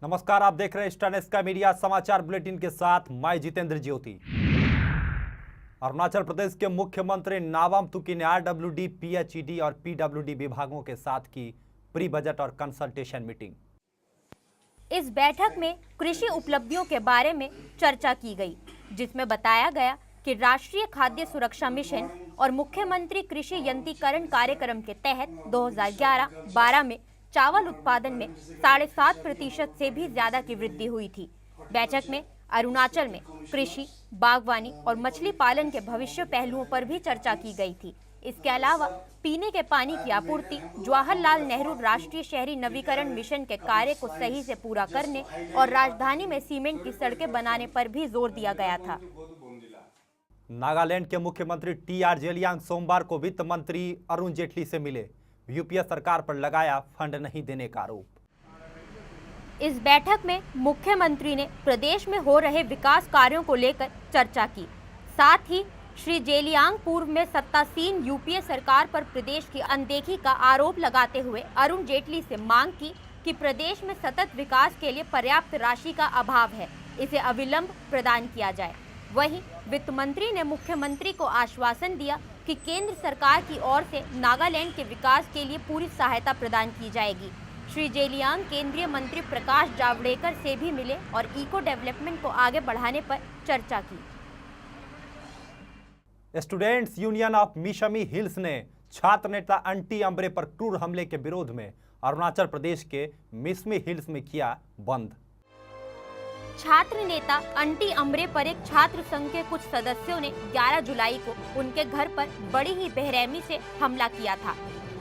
नमस्कार, आप देख रहे हैं स्टार का मीडिया समाचार बुलेटिन के साथ मैं जितेंद्र ज्योति। अरुणाचल प्रदेश के मुख्यमंत्री नाबम तुकी ने आरडब्ल्यूडी, पीएचईडी और पीडब्ल्यूडी विभागों के साथ की प्री बजट और कंसल्टेशन मीटिंग। इस बैठक में कृषि उपलब्धियों के बारे में चर्चा की गई, जिसमें बताया गया कि राष्ट्रीय खाद्य सुरक्षा मिशन और मुख्यमंत्री कृषि यंत्रीकरण कार्यक्रम के तहत 2011-12 में चावल उत्पादन में 7.5% से भी ज्यादा की वृद्धि हुई थी। बैठक में अरुणाचल में कृषि, बागवानी और मछली पालन के भविष्य पहलुओं पर भी चर्चा की गई थी। इसके अलावा पीने के पानी की आपूर्ति, जवाहरलाल नेहरू राष्ट्रीय शहरी नवीकरण मिशन के कार्य को सही से पूरा करने और राजधानी में सीमेंट की सड़कें बनाने पर भी जोर दिया गया था। नागालैंड के मुख्यमंत्री टी.आर. जेलियांग सोमवार को वित्त मंत्री अरुण जेटली से मिले। यूपीए सरकार पर लगाया फंड नहीं देने का आरोप। इस बैठक में मुख्यमंत्री ने प्रदेश में हो रहे विकास कार्यों को लेकर चर्चा की। साथ ही श्री जेलियांग पूर्व में सत्तासीन यूपीए सरकार पर प्रदेश की अनदेखी का आरोप लगाते हुए अरुण जेटली से मांग की कि प्रदेश में सतत विकास के लिए पर्याप्त राशि का अभाव है, इसे अविलंब प्रदान किया जाए। वहीं वित्त मंत्री ने मुख्यमंत्री को आश्वासन दिया कि केंद्र सरकार की ओर से नागालैंड के विकास के लिए पूरी सहायता प्रदान की जाएगी। श्री जेलियांग केंद्रीय मंत्री प्रकाश जावड़ेकर से भी मिले और इको डेवलपमेंट को आगे बढ़ाने पर चर्चा की। Students union of Mishmi hills ने छात्र नेता अंटी अम्बरे पर क्रूर हमले के विरोध में अरुणाचल प्रदेश के मिशमी हिल्स में किया बंद। छात्र नेता अंटी अम्बरे पर एक छात्र संघ के कुछ सदस्यों ने 11 जुलाई को उनके घर पर बड़ी ही बेरहमी से हमला किया था।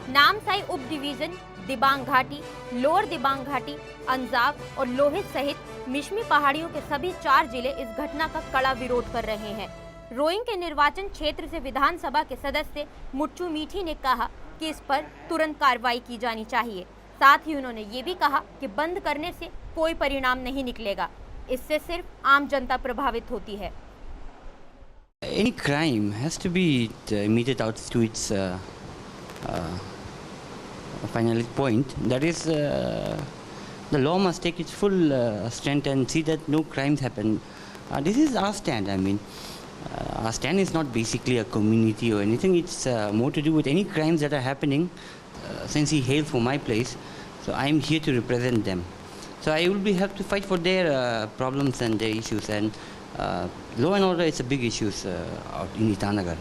नामसाई उप डिवीजन, दिबांग घाटी, लोअर दिबांग घाटी, अंजाव और लोहित सहित मिशमी पहाड़ियों के सभी 4 जिले इस घटना का कड़ा विरोध कर रहे हैं। रोइंग के निर्वाचन क्षेत्र से विधानसभा के सदस्य मुट्ठू मीठी ने कहा कि इस पर तुरंत कार्रवाई की जानी चाहिए। साथ ही उन्होंने ये भी कहा कि बंद करने से कोई परिणाम नहीं निकलेगा, इससे सिर्फ आम जनता प्रभावित होती है। Any crime has to be meted out to its final point. That is, the law must take its full strength and see that no crimes happen. This is our stand. I mean, our stand is not basically a community or anything. It's more to do with any crimes that are happening. Since he hails from my place, so I am here to represent them. So I will have to fight for their problems and their issues. And law and order is a big issue out in Itanagar.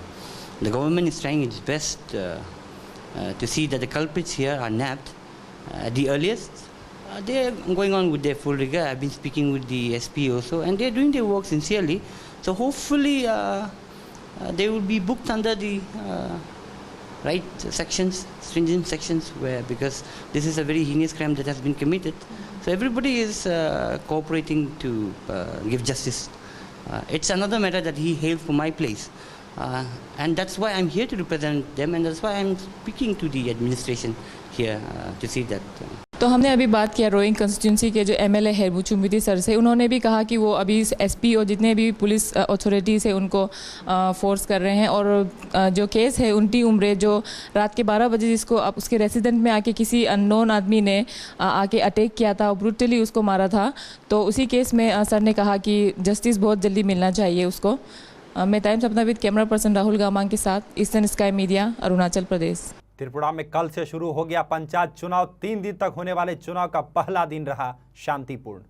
The government is trying its best to see that the culprits here are nabbed at the earliest. They are going on with their full rigor. I've been speaking with the SP also, and they are doing their work sincerely. So hopefully they will be booked under the right sections, stringent sections, because this is a very heinous crime that has been committed. So everybody is cooperating to give justice. It's another matter that he hailed from my place. And that's why I'm here to represent them, and that's why I'm speaking to the administration here to see that. तो हमने अभी बात किया rowing constituency के जो MLA है मुट्ठू मीठी sir से। उन्होंने भी कहा कि वो अभी एसपी और जितने भी पुलिस अथॉरिटीज़ है उनको फोर्स कर रहे हैं, और जो केस है अंटी अम्बरे जो रात के 12 बजे जिसको अब उसके रेसिडेंट में आके किसी अननोन आदमी ने आके अटैक किया था और ब्रूटली उसको मारा था, तो उसी केस में सर ने कहा कि जस्टिस बहुत जल्दी मिलना चाहिए उसको। मैं टाइम्स अपना विद कैमरा पर्सन राहुल गामांग के साथ, eastern sky media, Arunachal Pradesh. Tripura में कल से शुरू हो गया पंचायत चुनाव। 3 दिन तक होने वाले चुनाव का पहला दिन रहा शांतिपूर्ण।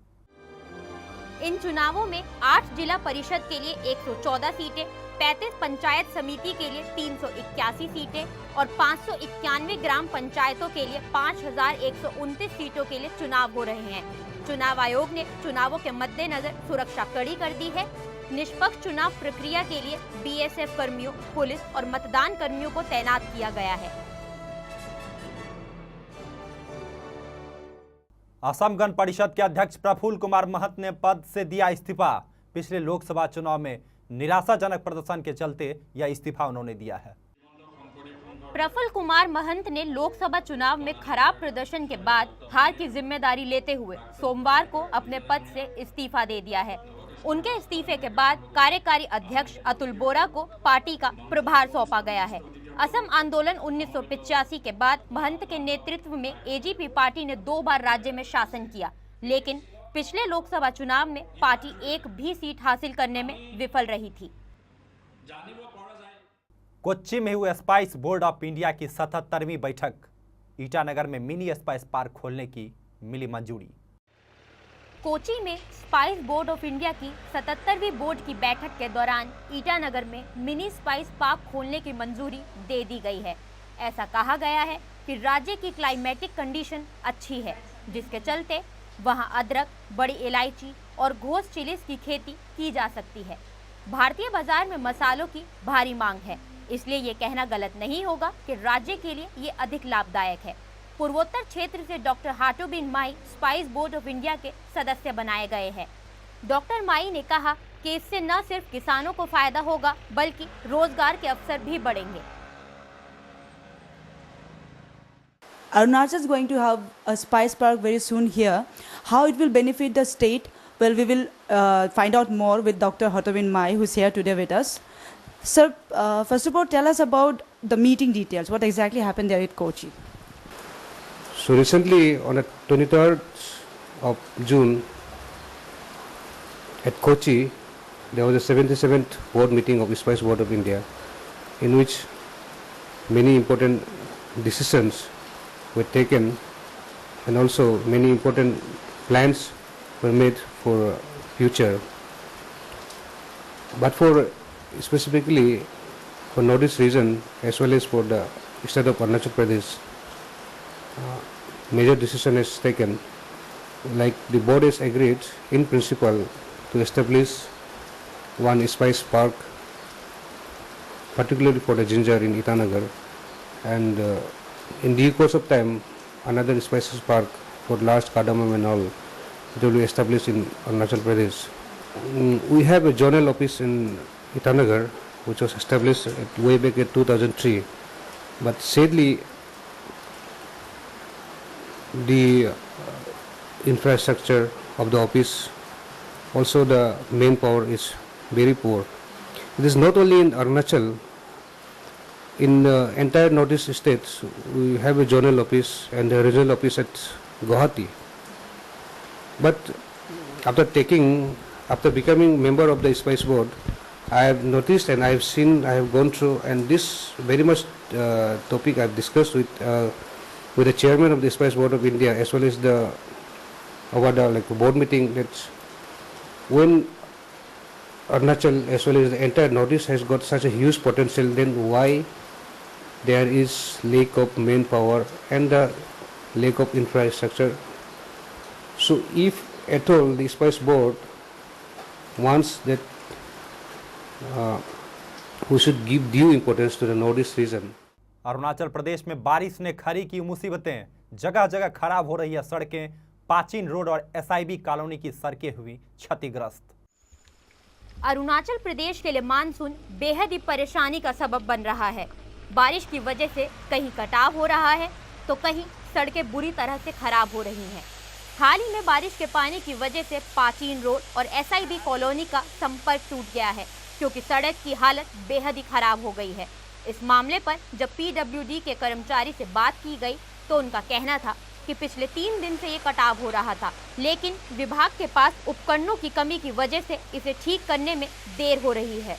इन चुनावों में 8 जिला परिषद के लिए 114 सीटें, 35 पंचायत समिति के लिए 381 सीटें और 591 ग्राम पंचायतों के लिए 5129 सीटों के लिए चुनाव हो रहे हैं। चुनाव आयोग ने चुनावों के मद्देनजर सुरक्षा कड़ी कर दी है। निष्पक्ष चुनाव प्रक्रिया के लिए बीएसएफ कर्मियों, पुलिस और मतदान कर्मियों को तैनात किया गया है। असम गण परिषद के अध्यक्ष प्रफुल्ल कुमार महंत ने पद से दिया इस्तीफा। पिछले लोकसभा चुनाव में निराशाजनक प्रदर्शन के चलते यह इस्तीफा उन्होंने दिया है। प्रफुल्ल कुमार महंत ने लोकसभा चुनाव में खराब प्रदर्शन के बाद हार की जिम्मेदारी लेते हुए सोमवार को अपने पद से इस्तीफा दे दिया है। उनके इस्तीफे के बाद कार्यकारी अध्यक्ष अतुल बोरा को पार्टी का प्रभार सौंपा गया है। असम आंदोलन 1985 के बाद महंत के नेतृत्व में एजीपी पार्टी ने 2 बार राज्य में शासन किया, लेकिन पिछले लोकसभा चुनाव में पार्टी एक भी सीट हासिल करने में विफल रही थी। कोच्चि में हुई स्पाइस बोर्ड ऑफ इंडिया की 77वीं बैठक। ईटानगर में मिनी स्पाइस पार्क खोलने की मिली मंजूरी। कोच्चि में स्पाइस बोर्ड ऑफ इंडिया की 77वीं बोर्ड की बैठक के दौरान ईटानगर में मिनी स्पाइस पार्क खोलने की मंजूरी दे दी गई है। ऐसा कहा गया है कि राज्य की क्लाइमेटिक कंडीशन अच्छी है, जिसके चलते वहां अदरक, बड़ी इलायची और घोस चिलीज की खेती की जा सकती है। भारतीय बाजार में मसालों की भारी मांग है, इसलिए ये कहना गलत नहीं होगा कि राज्य के लिए ये अधिक लाभदायक है। पूर्वोत्तर क्षेत्र से doctor Hatobin Mai spice board of India के सदस्य बनाए गए हैं। डॉक्टर माई ने कहा कि इससे न सिर्फ किसानों को फायदा होगा, बल्कि रोजगार के अवसर भी बढ़ेंगे। Arunachal is going to have a spice park very soon here. How it will benefit the state? Well, we will find out more with Dr. Hatovin Mai, who is here today with us. Sir, first of all, tell us about the meeting details. What exactly happened there at Kochi? So recently, on the 23rd of June, at Kochi, there was a 77th board meeting of the Spice Board of India, in which many important decisions were taken, and also many important plans were made for future. But for specifically for Northeast region as well as for the state of Arunachal Pradesh, major decision is taken. Like the board has agreed in principle to establish one spice park, particularly for the ginger in Itanagar, and in due course of time another spices park for large cardamom and all it will be established in Arunachal Pradesh. We have a zonal office in Itanagar which was established way back in 2003, but sadly the infrastructure of the office, also the manpower is very poor. It is not only in Arunachal, in the entire Northeast states we have a zonal office and a regional office at Guwahati. But after becoming member of the Spice Board, I have noticed and I have seen, I have gone through, and this very much topic I have discussed with the chairman of the Spice Board of India as well as the board meeting, that when Arunachal as well as the entire Northeast has got such a huge potential, then why there is lack of manpower and the lack of infrastructure? So if at all the Spice Board wants that we should give due importance to the Northeast region. Arunachal Pradesh में बारिश ने खड़ी की मुसीबतें। जगह जगह खराब हो रही है सड़कें। पाचीन रोड और एसआईबी कॉलोनी की सड़कें हुई क्षतिग्रस्त। अरुणाचल प्रदेश के लिए मानसून बेहद ही परेशानी का सबब बन रहा है। बारिश की वजह से कहीं कटाव हो रहा है तो कहीं सड़कें बुरी तरह से खराब हो रही हैं। हाल ही में बारिश के पानी की वजह से पाचीन रोड और एसआईबी कॉलोनी का संपर्क टूट गया है, क्योंकि सड़क की हालत बेहद ही खराब हो गई है। इस मामले पर जब पीडब्ल्यूडी के कर्मचारी से बात की गई तो उनका कहना था कि पिछले 3 दिन से ये कटाव हो रहा था, लेकिन विभाग के पास उपकरणों की कमी की वजह से इसे ठीक करने में देर हो रही है।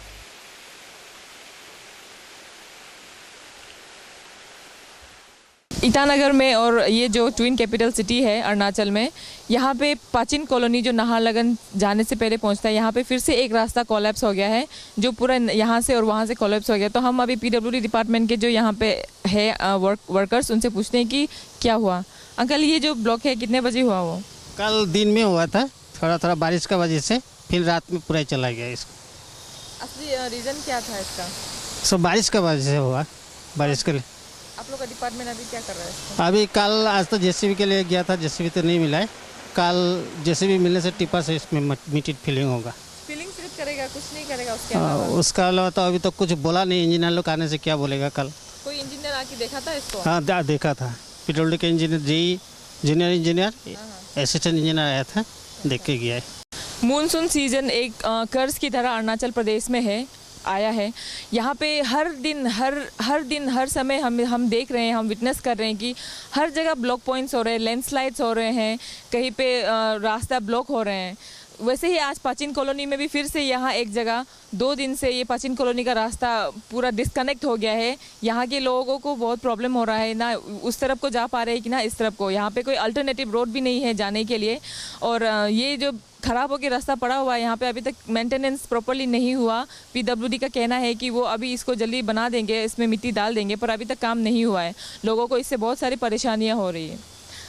ईटानगर में और ये जो ट्विन कैपिटल सिटी है अरुणाचल में, यहाँ पे पाचिन कॉलोनी जो नाहरलगुन जाने से पहले पहुँचता है, यहाँ पे फिर से एक रास्ता कोलैप्स हो गया है, जो पूरा यहाँ से और वहाँ से कोलैप्स हो गया। तो हम अभी पीडब्ल्यूडी डिपार्टमेंट के जो यहाँ पे है वर्कर्स, उनसे पूछते हैं कि क्या हुआ। अंकल, ये जो ब्लॉक है कितने बजे हुआ? वो कल दिन में हुआ था, थोड़ा बारिश का वजह से, फिर रात में पूरा चला गया। इसको असली रीज़न क्या था इसका? सब बारिश का वजह से हुआ। बारिश के लिए आप लोग का डिपार्टमेंट अभी क्या कर रहा है? अभी कल आज तो जेसीबी के लिए गया था, जेसीबी तो नहीं मिला है। कल जेसीबी मिलने से टिप्पर से इसमें मीटेड फिलिंग होगा। फिलिंग सिर्फ करेगा, कुछ नहीं करेगा उसके अलावा? उसका अलावा तो अभी तो कुछ बोला नहीं। इंजीनियर लोग आने से क्या बोलेगा कल। कोई इंजीनियर आके देखा था इसको? हाँ, देखा था। पीडब्ल्यूडी के engineer, JE junior engineer, assistant engineer आया था, देख के गया है। मानसून सीजन एक कर्ज की तरह अरुणाचल प्रदेश में है। आया है। यहाँ पे हर दिन हर समय हम देख रहे हैं, हम विटनेस कर रहे हैं कि हर जगह ब्लॉक पॉइंट्स हो रहे हैं, लैंडस्लाइड्स हो रहे हैं, कहीं पे रास्ता ब्लॉक हो रहे हैं। वैसे ही आज पाचिन कॉलोनी में भी फिर से यहाँ एक जगह 2 दिन से ये पाचिन कॉलोनी का रास्ता पूरा डिस्कनेक्ट हो गया है। यहाँ के लोगों को बहुत प्रॉब्लम हो रहा है, ना उस तरफ को जा पा रहे हैं कि ना इस तरफ को। यहाँ पे कोई अल्टरनेटिव रोड भी नहीं है जाने के लिए, और ये जो ख़राब होकर रास्ता पड़ा हुआ है यहाँ पे अभी तक मेंटेनेंस प्रॉपर्ली नहीं हुआ। PWD का कहना है कि वो अभी इसको जल्दी बना देंगे, इसमें मिट्टी डाल देंगे, पर अभी तक काम नहीं हुआ है। लोगों को इससे बहुत सारी परेशानियाँ हो रही है।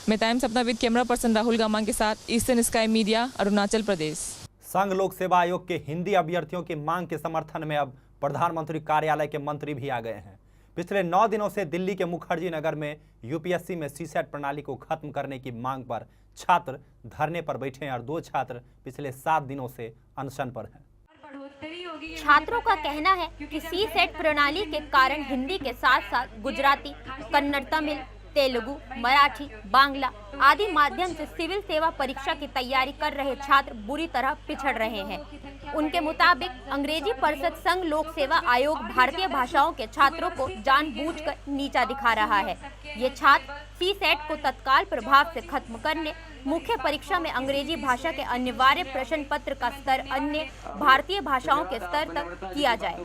मैं टाइम्स अपना विद कैमरा पर्सन राहुल गामांग के साथ, eastern sky media, Arunachal Pradesh. संघ लोक सेवा आयोग के हिंदी अभ्यर्थियों की मांग के समर्थन में अब प्रधानमंत्री कार्यालय के मंत्री भी आ गए हैं। पिछले 9 दिनों से दिल्ली के मुखर्जी नगर में UPSC में CSET प्रणाली को खत्म करने की मांग पर छात्र धरने पर बैठे हैं और 2 छात्र पिछले 7 दिनों से अनशन पर हैं। छात्रों का कहना है कि CSET प्रणाली के कारण हिंदी के साथ साथ गुजराती, कन्नड़, तमिल, तेलुगु, मराठी, बांग्ला आदि माध्यम से सिविल सेवा परीक्षा की तैयारी कर रहे छात्र बुरी तरह पिछड़ रहे हैं। उनके मुताबिक अंग्रेजी परिषद संघ लोक सेवा आयोग भारतीय भाषाओं के छात्रों को जानबूझकर नीचा दिखा रहा है। ये छात्र CSET को तत्काल प्रभाव से खत्म करने, मुख्य परीक्षा में अंग्रेजी भाषा के अनिवार्य प्रश्न पत्र का स्तर अन्य भारतीय भाषाओं के स्तर तक किया जाए।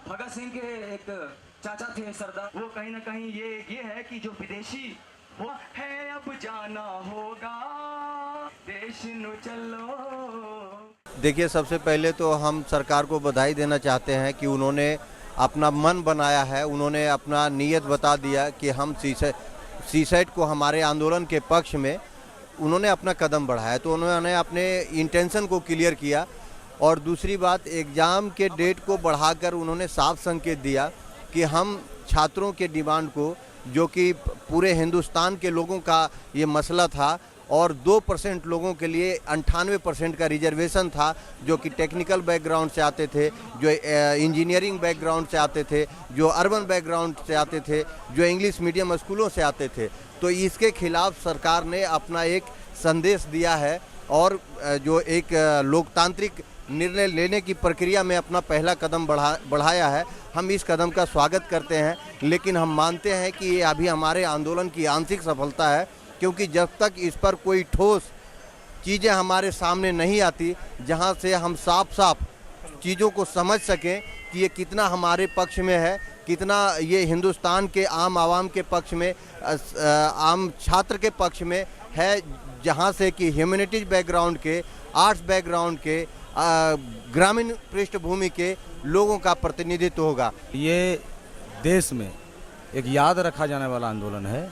भगत सिंह के एक चाचा थे सरदार, वो कहीं ना कहीं ये है कि जो विदेशी वो है अब जाना होगा देश नु चलो। देखिए, सबसे पहले तो हम सरकार को बधाई देना चाहते हैं कि उन्होंने अपना मन बनाया है, उन्होंने अपना नीयत बता दिया कि हम CSET को हमारे आंदोलन के पक्ष में उन्होंने अपना कदम बढ़ाया, तो उन्होंने अपने इंटेंशन को क्लियर किया। और दूसरी बात, एग्ज़ाम के डेट को बढ़ाकर उन्होंने साफ संकेत दिया कि हम छात्रों के डिमांड को, जो कि पूरे हिंदुस्तान के लोगों का ये मसला था और 2% लोगों के लिए 98% का रिजर्वेशन था, जो कि टेक्निकल बैकग्राउंड से आते थे, जो इंजीनियरिंग बैकग्राउंड से आते थे, जो अर्बन बैकग्राउंड से आते थे, जो इंग्लिश मीडियम स्कूलों से आते थे। तो इसके खिलाफ सरकार ने अपना एक संदेश दिया है और जो एक लोकतांत्रिक निर्णय लेने की प्रक्रिया में अपना पहला कदम बढ़ाया है। हम इस कदम का स्वागत करते हैं, लेकिन हम मानते हैं कि ये अभी हमारे आंदोलन की आंशिक सफलता है, क्योंकि जब तक इस पर कोई ठोस चीज़ें हमारे सामने नहीं आती, जहां से हम साफ साफ चीज़ों को समझ सकें कि ये कितना हमारे पक्ष में है, कितना ये हिंदुस्तान के आम आवाम के पक्ष में, आम छात्र के पक्ष में है, जहां से कि ह्यूमैनिटीज बैकग्राउंड के, आर्ट्स बैकग्राउंड के, ग्रामीण पृष्ठभूमि के लोगों का प्रतिनिधित्व होगा। ये देश में एक याद रखा जाने वाला आंदोलन है,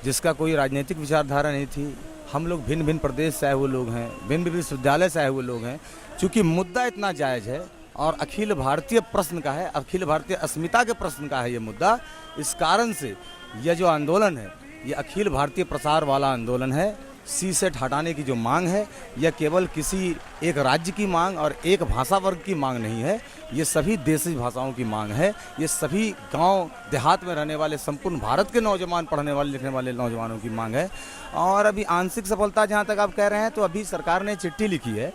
जिसका कोई राजनीतिक विचारधारा नहीं थी। हम लोग भिन्न भिन्न प्रदेश से आए हुए लोग हैं, भिन्न भिन्न विश्वविद्यालय से आए हुए लोग हैं। चूँकि मुद्दा इतना जायज़ है और अखिल भारतीय प्रश्न का है, अखिल भारतीय अस्मिता के प्रश्न का है ये मुद्दा, इस कारण से यह जो आंदोलन है ये अखिल भारतीय प्रसार वाला आंदोलन है। CSET हटाने की जो मांग है, यह केवल किसी एक राज्य की मांग और एक भाषा वर्ग की मांग नहीं है, ये सभी देशी भाषाओं की मांग है। ये सभी गांव देहात में रहने वाले संपूर्ण भारत के नौजवान, पढ़ने वाले लिखने वाले नौजवानों की मांग है। और अभी आंशिक सफलता जहां तक आप कह रहे हैं, तो अभी सरकार ने चिट्ठी लिखी है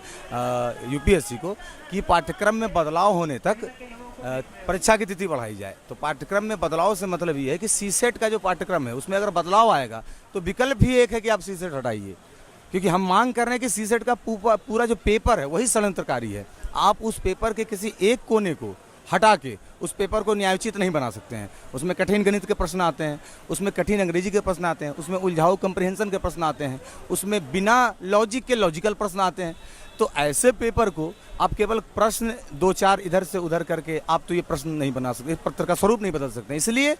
UPSC को कि पाठ्यक्रम में बदलाव होने तक परीक्षा की तिथि बढ़ाई जाए। तो पाठ्यक्रम में बदलाव से मतलब ये है कि CSET का जो पाठ्यक्रम है उसमें अगर बदलाव आएगा तो विकल्प ही एक है कि आप CSET हटाइए, क्योंकि हम मांग कर रहे हैं कि CSET का पूरा जो पेपर है वही षड्यंत्रकारी है। आप उस पेपर के किसी एक कोने को हटा के उस पेपर को न्यायोचित नहीं बना सकते हैं। उसमें कठिन गणित के प्रश्न आते हैं, उसमें कठिन अंग्रेजी के प्रश्न आते हैं, उसमें उलझाऊ कंप्रिहेंशन के प्रश्न आते हैं, उसमें बिना लॉजिक के लॉजिकल प्रश्न आते हैं। तो ऐसे पेपर को आप केवल प्रश्न 2-4 इधर से उधर करके आप तो ये प्रश्न नहीं बना सकते, पत्र का स्वरूप नहीं बदल सकते। इसलिए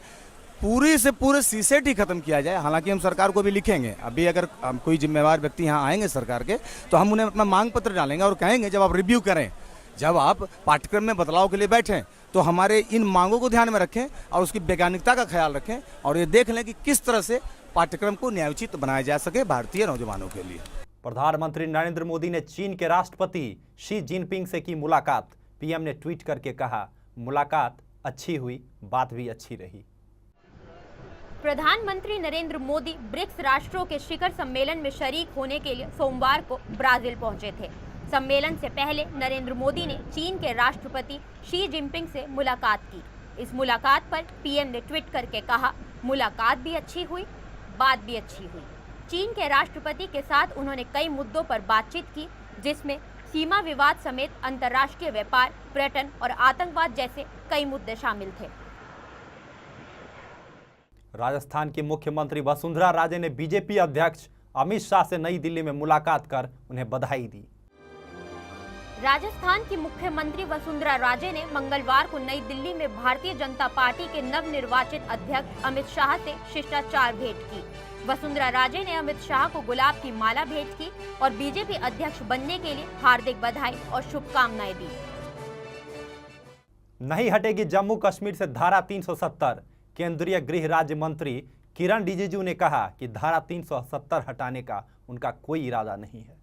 पूरे से पूरे CSET ही खत्म किया जाए। हालांकि हम सरकार को भी लिखेंगे, अभी अगर हम कोई जिम्मेवार व्यक्ति यहाँ आएंगे सरकार के, तो हम उन्हें अपना मांग पत्र डालेंगे और कहेंगे जब आप रिव्यू करें, जब आप पाठ्यक्रम में बदलाव के लिए बैठें, तो हमारे इन मांगों को ध्यान में रखें और उसकी वैज्ञानिकता का ख्याल रखें और ये देख लें कि किस तरह से पाठ्यक्रम को न्यायोचित बनाया जा सके भारतीय नौजवानों के लिए। प्रधानमंत्री नरेंद्र मोदी ने चीन के राष्ट्रपति शी जिनपिंग से की मुलाकात। PM ने ट्वीट करके कहा, मुलाकात अच्छी हुई, बात भी अच्छी रही। प्रधानमंत्री नरेंद्र मोदी ब्रिक्स राष्ट्रों के शिखर सम्मेलन में शरीक होने के लिए सोमवार को ब्राजील पहुंचे थे। सम्मेलन से पहले नरेंद्र मोदी ने चीन के राष्ट्रपति शी जिनपिंग से मुलाकात की। इस मुलाकात पर पीएम ने ट्वीट करके कहा, मुलाकात भी अच्छी हुई, बात भी अच्छी हुई। चीन के राष्ट्रपति के साथ उन्होंने कई मुद्दों पर बातचीत की, जिसमें सीमा विवाद समेत अंतर्राष्ट्रीय व्यापार, पर्यटन और आतंकवाद जैसे कई मुद्दे शामिल थे। राजस्थान की मुख्यमंत्री वसुंधरा राजे ने बीजेपी अध्यक्ष अमित शाह से नई दिल्ली में मुलाकात कर उन्हें बधाई दी। राजस्थान की मुख्यमंत्री वसुंधरा राजे ने मंगलवार को नई दिल्ली में भारतीय जनता पार्टी के नवनिर्वाचित अध्यक्ष अमित शाह से शिष्टाचार भेंट की। वसुंधरा राजे ने अमित शाह को गुलाब की माला भेंट की और बीजेपी अध्यक्ष बनने के लिए हार्दिक बधाई और शुभकामनाएं दी। नहीं हटेगी जम्मू कश्मीर से धारा 370। केंद्रीय गृह राज्य मंत्री किरण रिजिजू ने कहा कि धारा 370 हटाने का उनका कोई इरादा नहीं है।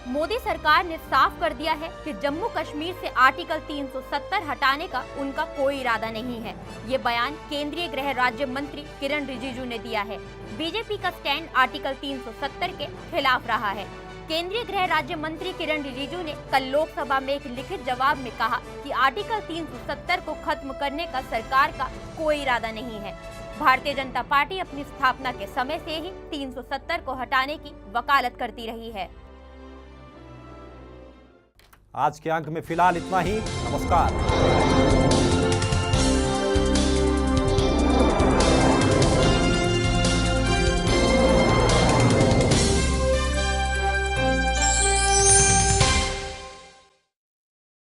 मोदी सरकार ने साफ कर दिया है कि जम्मू कश्मीर से आर्टिकल 370 हटाने का उनका कोई इरादा नहीं है। ये बयान केंद्रीय गृह राज्य मंत्री किरण रिजिजू ने दिया है। बीजेपी का स्टैंड आर्टिकल 370 के खिलाफ रहा है। केंद्रीय गृह राज्य मंत्री किरण रिजिजू ने कल लोकसभा में एक लिखित जवाब में कहा कि आर्टिकल 370 को खत्म करने का सरकार का कोई इरादा नहीं है। भारतीय जनता पार्टी अपनी स्थापना के समय से ही 370 को हटाने की वकालत करती रही है। आज के अंक में फिलहाल इतना ही। नमस्कार।